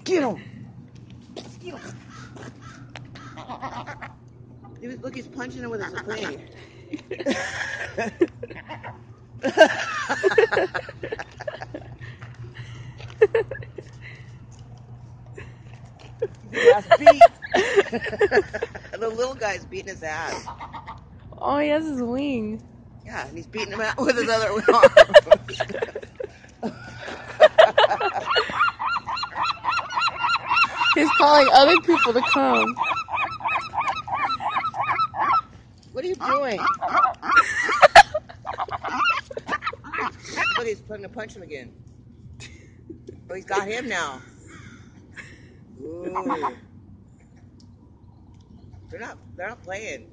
Get him. Look, he's punching him with his thing. His ass beat. The little guy's beating his ass. Oh, he has his wing. Yeah, and he's beating him out with his other arm. He's calling other people to come. What are you doing? Look, he's going to punch him again. Oh, he's got him now. Ooh. They're not playing.